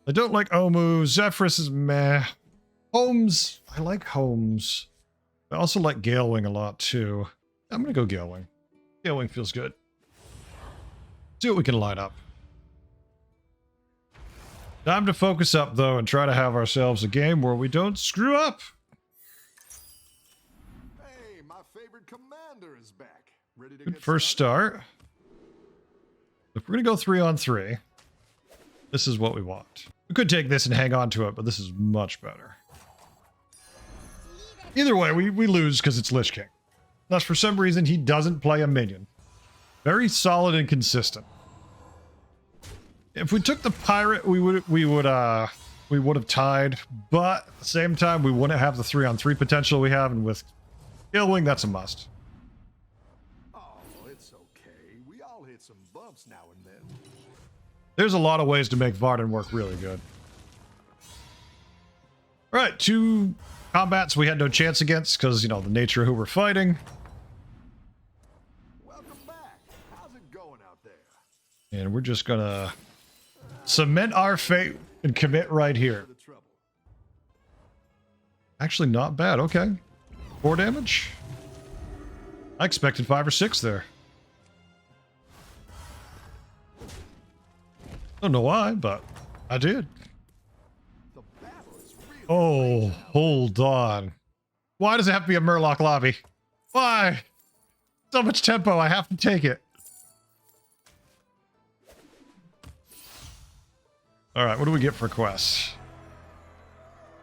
I don't like Omu. Zephyrus is meh. Holmes, I like Holmes. I also like Galewing a lot too. I'm gonna go Galewing. Galewing feels good. See what we can line up. Time to focus up though and try to have ourselves a game where we don't screw up. Hey, my favorite commander is back. Ready to Good get first start. If we're gonna go 3-on-3, this is what we want. We could take this and hang on to it, but this is much better. Either way, we lose because it's Lich King. Unless for some reason he doesn't play a minion. Very solid and consistent. If we took the pirate, we would have tied, but at the same time we wouldn't have the 3-on-3 potential we have, and with Galewing, that's a must. Oh, it's okay. We all hit some bumps now and then. There's a lot of ways to make Varden work really good. All right, 2 combats we had no chance against because, you know, the nature of who we're fighting. Welcome back. How's it going out there? And we're just gonna cement our fate and commit right here. The trouble. Actually, not bad. Okay. 4 damage. I expected 5 or 6 there. Don't know why, but I did. The battle is really Oh, hold on. Why does it have to be a Murloc lobby? Why? So much tempo, I have to take it. Alright, what do we get for quests?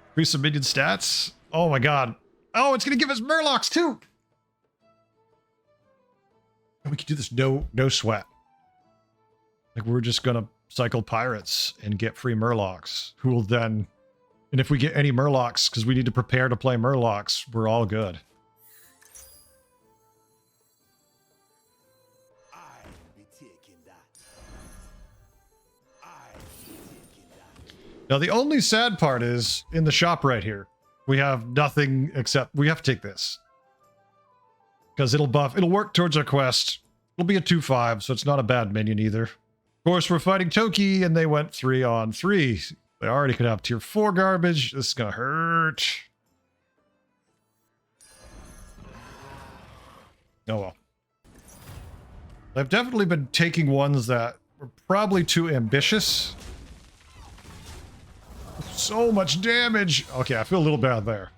Increase some minion stats? Oh my god. Oh, it's gonna give us Murlocs too! And we can do this no sweat. Like, we're just gonna cycle pirates and get free Murlocs, who will then... And if we get any Murlocs, because we need to prepare to play Murlocs, we're all good. I'll be taking that. I'll be taking that. Now, the only sad part is, in the shop right here, we have nothing except... We have to take this. Because it'll work towards our quest. It'll be a 2-5, so it's not a bad minion either. Of course, we're fighting Toki, and they went 3-on-3. They already could have tier 4 garbage. This is gonna hurt. Oh well. I've definitely been taking ones that were probably too ambitious. So much damage. Okay, I feel a little bad there.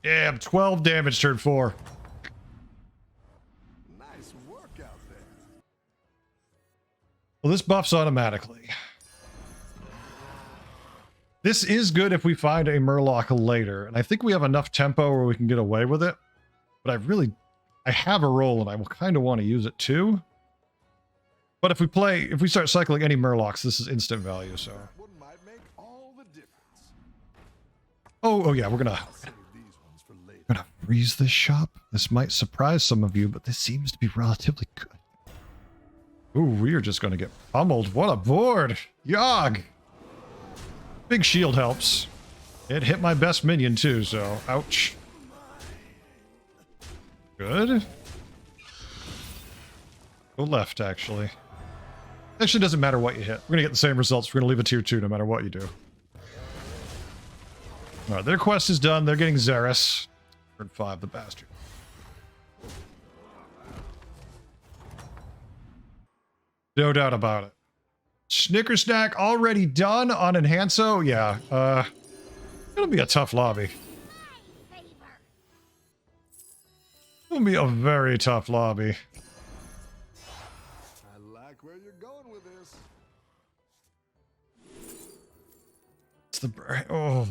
Damn, 12 damage turn 4. Nice work out there. Well, this buffs automatically. This is good if we find a Murloc later, and I think we have enough tempo where we can get away with it. But I have a roll, and I will kind of want to use it too. But if we start cycling any Murlocs, this is instant value, so. One might make all the difference. Oh yeah, we're gonna I'll save these ones for later. freeze this shop. This might surprise some of you, but this seems to be relatively good. Ooh, we are just gonna get pummeled. What a board! Yogg! Big shield helps. It hit my best minion too, so ouch. Good. Go left, actually. Actually, doesn't matter what you hit. We're gonna get the same results. We're gonna leave a tier 2 no matter what you do. Alright, their quest is done. They're getting Xeris. Turn 5, the bastard. No doubt about it. Snickersnack already done on Enhanso? Yeah, it'll be a tough lobby. It'll be a very tough lobby. I like where you're going with this. It's the... Oh.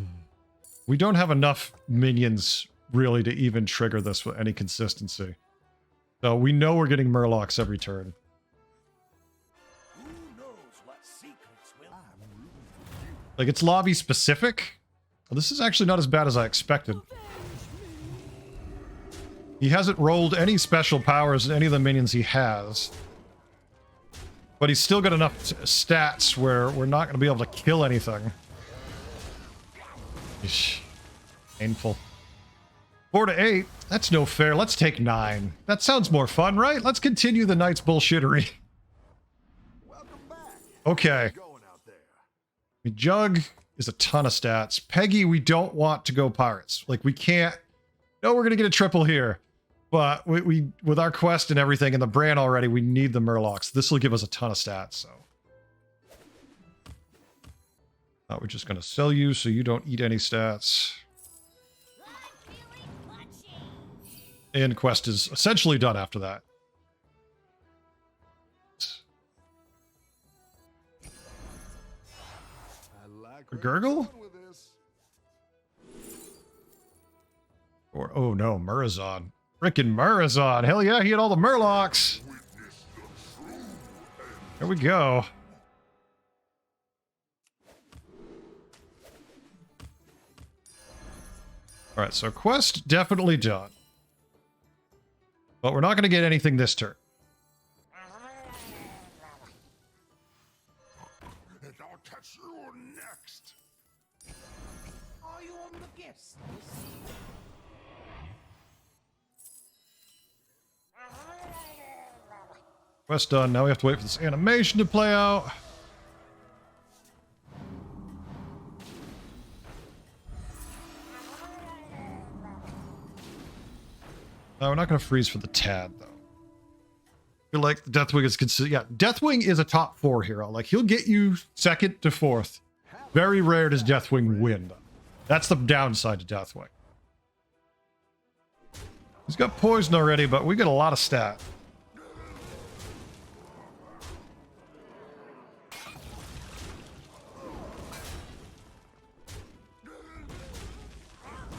We don't have enough minions, really, to even trigger this with any consistency. So we know we're getting Murlocs every turn. Who knows what secrets will I'm rooting for you. Like, it's lobby specific. Well, this is actually not as bad as I expected. He hasn't rolled any special powers in any of the minions he has. But he's still got enough stats where we're not going to be able to kill anything. Eesh. Painful. 4 to 8. That's no fair. Let's take 9. That sounds more fun, right? Let's continue the night's bullshittery. Welcome back. Okay. Going out there. I mean, Jug is a ton of stats. Peggy, we don't want to go pirates. Like, we can't. No, we're going to get a triple here. But we with our quest and everything and the brand already, we need the Murlocs. This will give us a ton of stats, so. We're just going to sell you so you don't eat any stats. And quest is essentially done after that. Gurgle? Or, oh no, Murazon. Frickin' Murazon. Hell yeah, he had all the Murlocs. There we go. Alright, so quest definitely done. But we're not going to get anything this turn. And I'll catch you next. Are you on the guest list? Quest done. Now we have to wait for this animation to play out. No, we're not going to freeze for the Tad, though. I feel like Deathwing is considered... Yeah, Deathwing is a top 4 hero. Like, he'll get you 2nd to 4th. Very rare does Deathwing win, though. That's the downside to Deathwing. He's got poison already, but we get a lot of stat.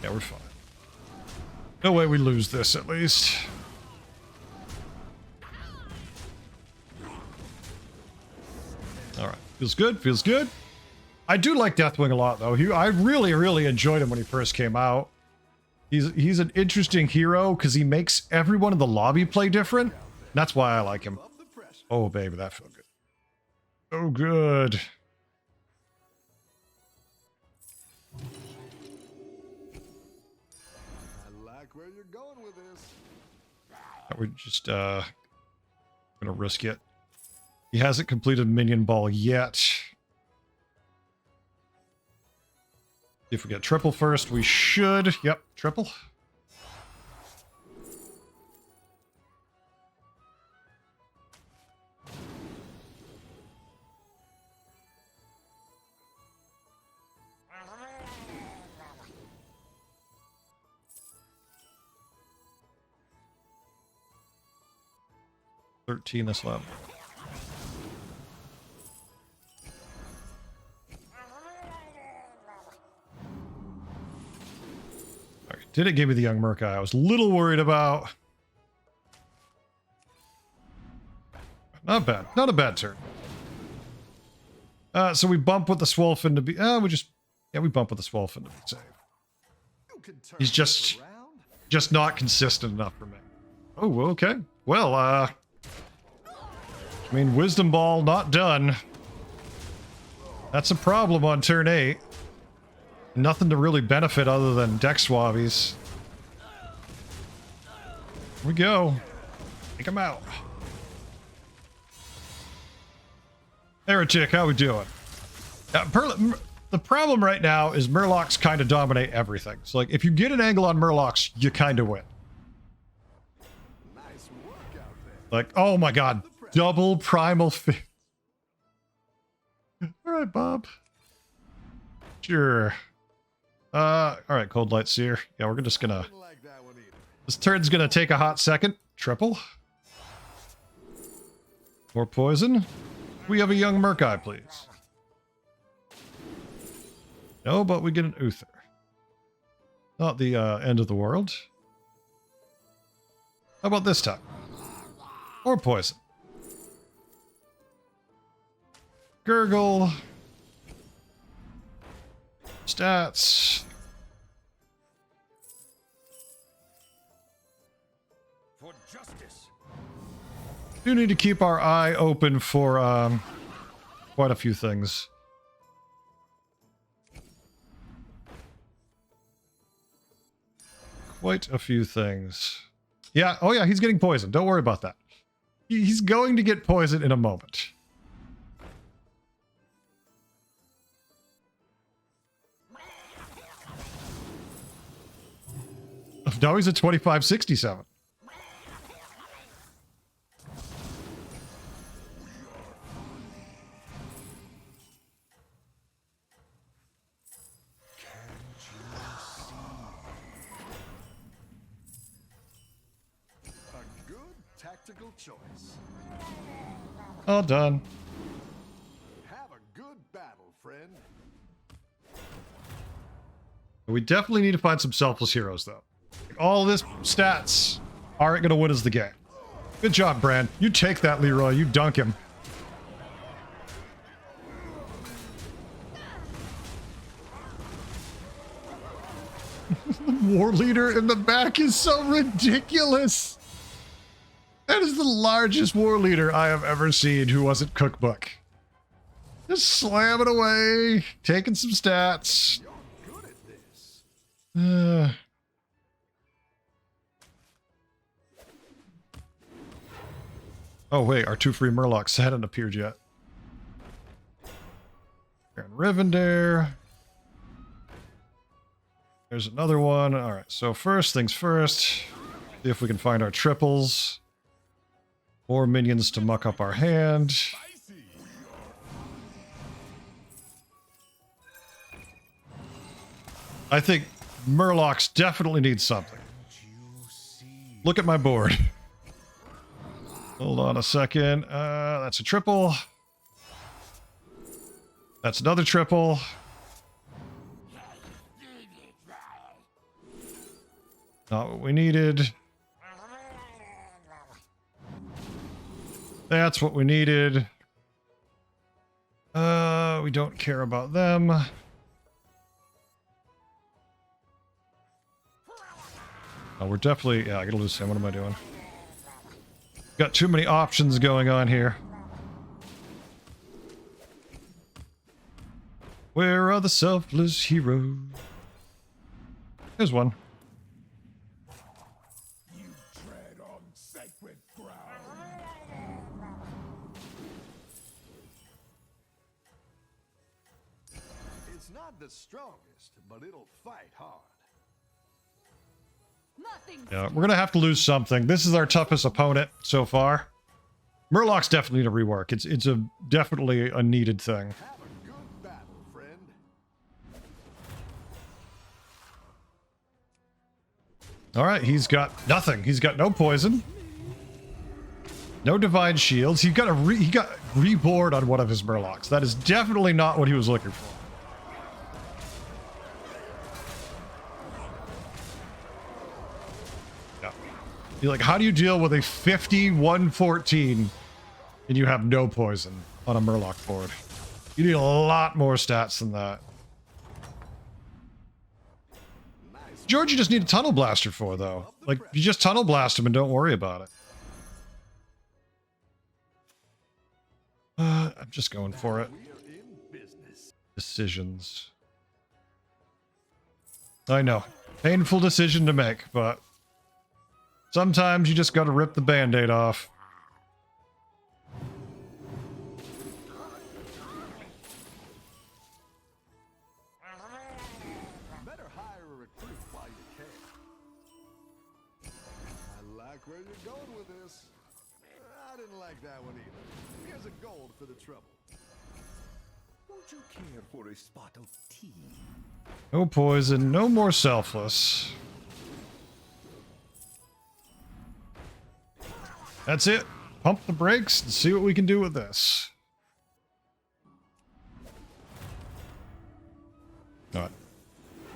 Yeah, we're fine. No way we lose this, at least. Alright. Feels good, feels good. I do like Deathwing a lot, though. I really, really enjoyed him when he first came out. He's an interesting hero, because he makes everyone in the lobby play different. That's why I like him. Oh, baby, that felt good. Oh, good. Where you're going with this? We're just gonna risk it. He hasn't completed minion ball yet. If we get triple first, we should. Yep, triple. This level. Alright, did it give me the young Murkai? I was a little worried about. Not bad. Not a bad turn. So we bump with the Swolfen to be... we bump with the Swolfen to be safe. He's just not consistent enough for me. Oh, okay. Well, I mean, Wisdom Ball not done. That's a problem on turn 8. Nothing to really benefit other than deck swabbies. Here we go. Take him out. Heretic, how we doing? The problem right now is Murlocs kind of dominate everything. So, like, if you get an angle on Murlocs, you kind of win. Nice work out there. Like, oh my god. Double primal fit. Alright, Bob. Sure. Alright, Cold Light Seer. Yeah, we're just gonna... Like that one either. This turn's gonna take a hot second. Triple. More poison. We have a young Murkai, please. No, but we get an Uther. Not the end of the world. How about this time? Or poison. Gurgle. Stats. For justice. Do need to keep our eye open for quite a few things. Quite a few things. Yeah, oh yeah, he's getting poisoned. Don't worry about that. He's going to get poisoned in a moment. No, he's at 2567. A good tactical choice. All done. Have a good battle, friend. We definitely need to find some selfless heroes, though. All this stats aren't going to win us the game. Good job, Bran. You take that, Leroy. You dunk him. War leader in the back is so ridiculous. That is the largest war leader I have ever seen who wasn't cookbook. Just slamming away, taking some stats. You're good at this. Oh wait, our 2 free Murlocs hadn't appeared yet. Baron Rivendare. There's another one. All right, so first things first. See if we can find our triples. More minions to muck up our hand. I think Murlocs definitely need something. Look at my board. Hold on a second. That's a triple. That's another triple. Not what we needed. That's what we needed. We don't care about them. Oh, we're definitely... Yeah, I gotta lose him. What am I doing? Got too many options going on here. Where are the selfless heroes? There's one. You tread on sacred ground. It's not the strongest, but it'll fight hard. Yeah, we're gonna have to lose something. This is our toughest opponent so far. Murlocs definitely need a rework. It's a definitely a needed thing. Have a good battle, friend. All right, he's got nothing. He's got no poison, no divine shields. He got reboard on one of his Murlocs. That is definitely not what he was looking for. You're like, how do you deal with a 50-114 and you have no poison on a Murloc board? You need a lot more stats than that. George, you just need a Tunnel Blaster for, though. Like, you just Tunnel Blast him and don't worry about it. I'm just going for it. We're in business. Decisions. I know. Painful decision to make, but... sometimes you just gotta rip the band-aid off. Better hire a recruit while you can. I like where you're going with this. I didn't like that one either. Here's a gold for the trouble. Would you care for a spot of tea? No poison, no more selfless. That's it. Pump the brakes and see what we can do with this. All right.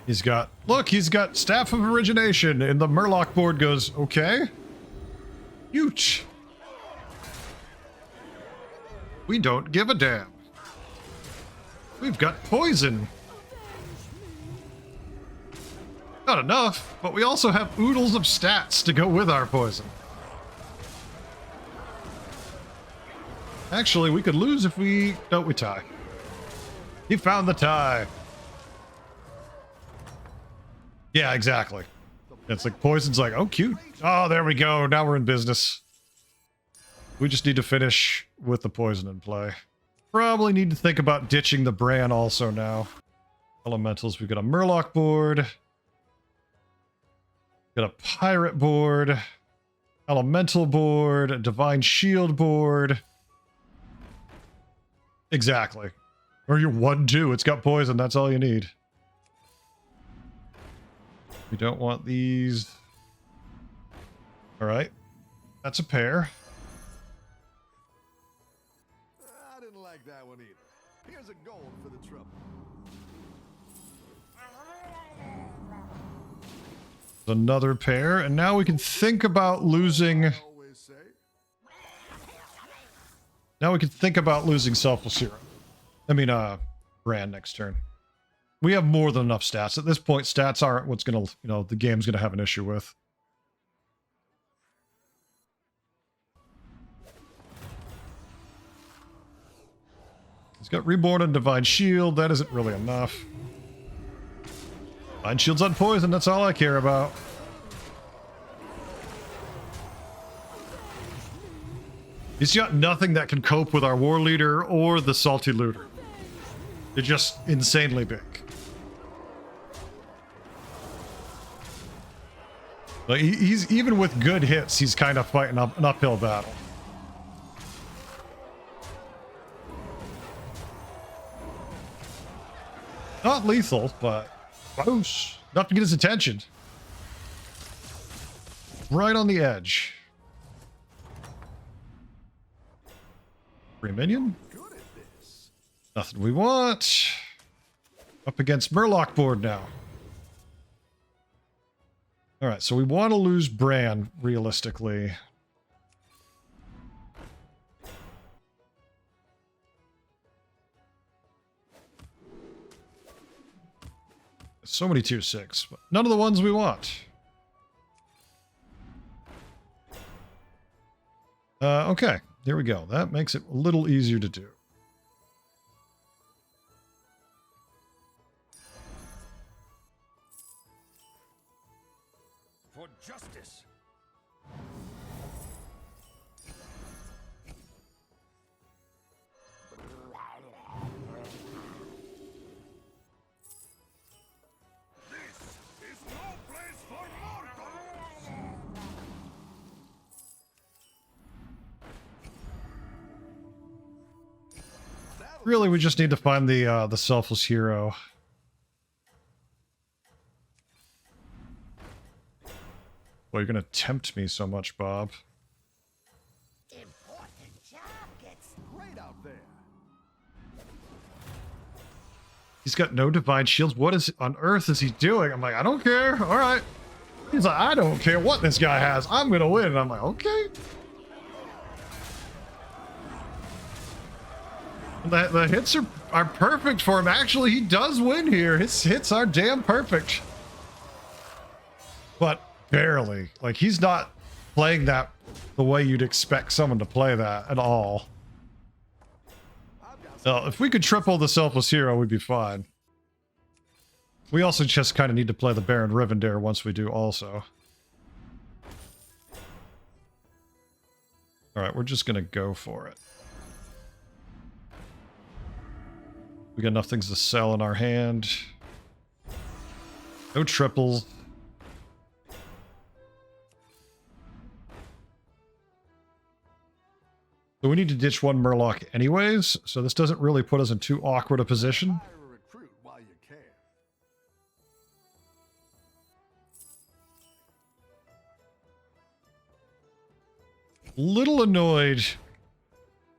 He's got... look, he's got Staff of Origination, and the Murloc board goes, okay. Huge. We don't give a damn. We've got poison. Not enough, but we also have oodles of stats to go with our poison. Actually, we could lose if we... no, we tie. He found the tie. Yeah, exactly. It's like poison's like, oh, cute. Oh, there we go. Now we're in business. We just need to finish with the poison in play. Probably need to think about ditching the Bran also now. Elementals, we've got a Murloc board. Got a pirate board, elemental board, a divine shield board. Exactly. Or your 1-2, it's got poison, that's all you need. We don't want these. Alright. That's a pair. I didn't like that one either. Here's a gold for the trouble. Another pair, and now we can think about losing. Always say. Now we can think about losing Selfless Hero. I mean, Brand next turn. We have more than enough stats. At this point, stats aren't what's gonna, the game's gonna have an issue with. He's got Reborn and Divine Shield. That isn't really enough. Divine Shield's on poison. That's all I care about. He's got nothing that can cope with our War Leader or the Salty Looter. They're just insanely big. But he's even with good hits, he's kind of fighting an uphill battle. Not lethal, but close. Enough to get his attention. Right on the edge. Free minion. Good at this. Nothing we want. Up against Murloc board now. Alright, so we want to lose Bran, realistically. So many tier 6, but none of the ones we want. Okay, there we go. That makes it a little easier to do. For justice. Really, we just need to find the Selfless Hero. Well, you're gonna tempt me so much, Bob. Important job gets Great out there. He's got no divine shields. What on earth is he doing? I'm like, I don't care. All right. He's like, I don't care what this guy has. I'm gonna win. And I'm like, okay. The hits are perfect for him. Actually, he does win here. His hits are damn perfect. But barely. Like, he's not playing that the way you'd expect someone to play that at all. If we could triple the Selfless Hero, we'd be fine. We also just kind of need to play the Baron Rivendare once we do also. Alright, we're just going to go for it. We got enough things to sell in our hand. No triples. So we need to ditch one Murloc anyways, so this doesn't really put us in too awkward a position. Hire a recruit while you can. Little annoyed.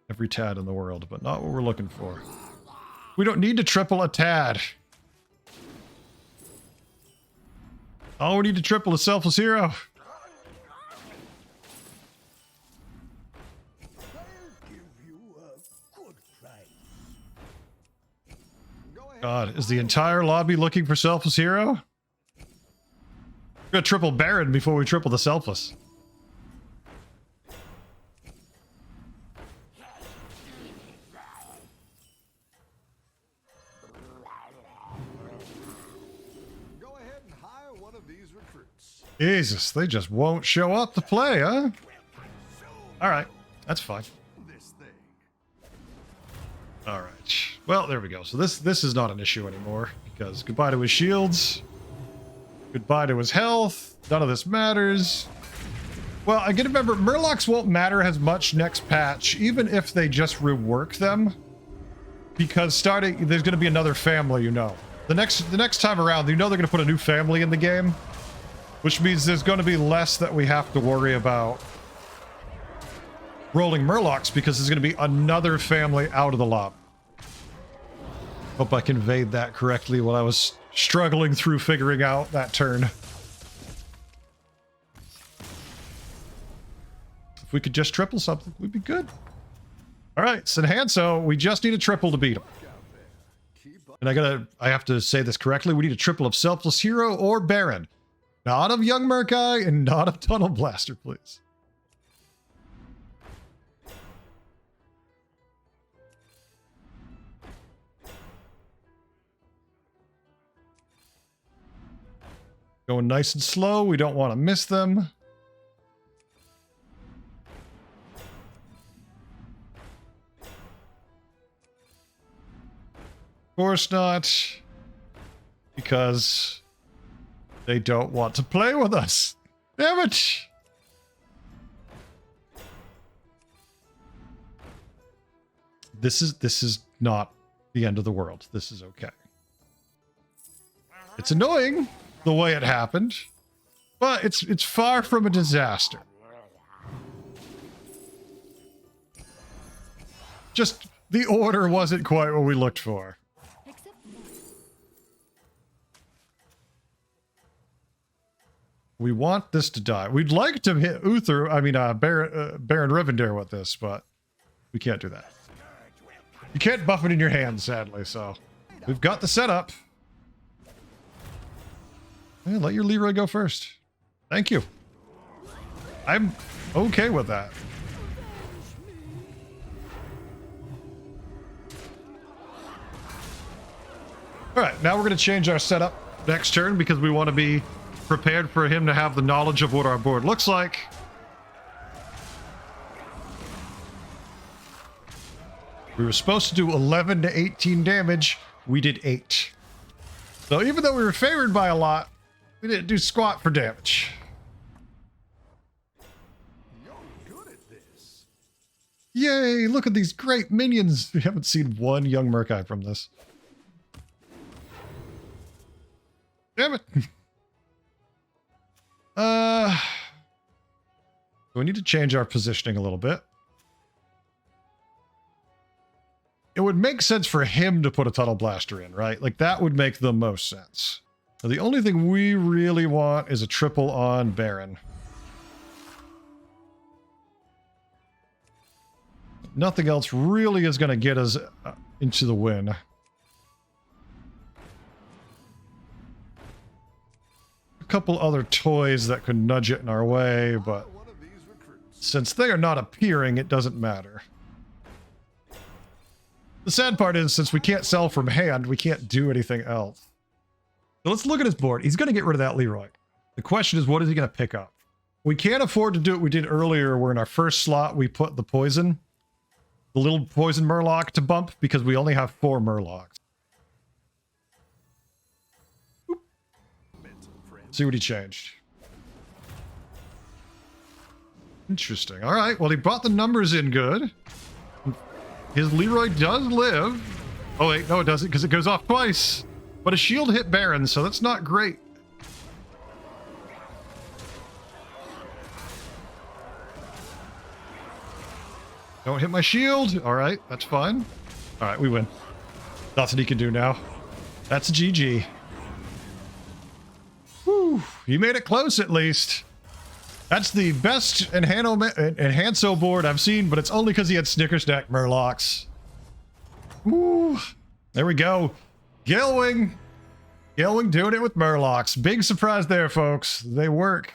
Every tad in the world, but not what we're looking for. We don't need to triple a tad. All we need to triple is Selfless Hero. God, is the entire lobby looking for Selfless Hero? We're gonna triple Baron before we triple the Selfless. Go ahead and hire one of these recruits. Jesus, they just won't show up to play, huh? Alright, that's fine. This thing. Alright. Well, there we go. So this is not an issue anymore, because goodbye to his shields. Goodbye to his health. None of this matters. Well, I gotta remember, Murlocs won't matter as much next patch, even if they just rework them. Because there's gonna be another family, you know. The next time around, you know they're gonna put a new family in the game. Which means there's gonna be less that we have to worry about rolling Murlocs, because there's gonna be another family out of the lob. Hope I conveyed that correctly while I was struggling through figuring out that turn. If we could just triple something, we'd be good. All right, Sinhanso, we just need a triple to beat him. And I have to say this correctly. We need a triple of Selfless Hero or Baron. Not of Young Murkai and not of Tunnel Blaster, please. Going nice and slow. We don't want to miss them. Of course not. Because they don't want to play with us. Damn it! This is not the end of the world. This is okay. It's annoying the way it happened, but it's far from a disaster. Just the order wasn't quite what we looked for. We want this to die. We'd like to hit Baron Rivendare with this, but we can't do that. You can't buff it in your hand, sadly, so we've got the setup. Yeah, let your Leroy go first. Thank you. I'm okay with that. All right, now we're going to change our setup next turn because we want to be prepared for him to have the knowledge of what our board looks like. We were supposed to do 11 to 18 damage. We did 8. So even though we were favored by a lot, we didn't do squat for damage. You're good at this. Yay, look at these great minions. We haven't seen one Young Murkai from this. Damn it. We need to change our positioning a little bit. It would make sense for him to put a Tunnel Blaster in, right? Like, that would make the most sense. So the only thing we really want is a triple on Baron. Nothing else really is going to get us into the win. A couple other toys that could nudge it in our way, but since they are not appearing, it doesn't matter. The sad part is, since we can't sell from hand, we can't do anything else. So let's look at his board. He's going to get rid of that Leroy. The question is, what is he going to pick up? We can't afford to do what we did earlier, where in our first slot, we put the poison. The little poison Murloc to bump, because we only have 4 Murlocs. See what he changed. Interesting. All right. Well, he brought the numbers in good. His Leroy does live. Oh, wait. No, it doesn't, because it goes off twice. But a shield hit Baron, so that's not great. Don't hit my shield. All right. That's fine. All right. We win. Nothing he can do now. That's a GG. Whew. He made it close, at least. That's the best Enhanso board I've seen, but it's only because he had Snickersnack Murlocs. Woo. There we go. Galewing. Galewing doing it with Murlocs. Big surprise there, folks. They work.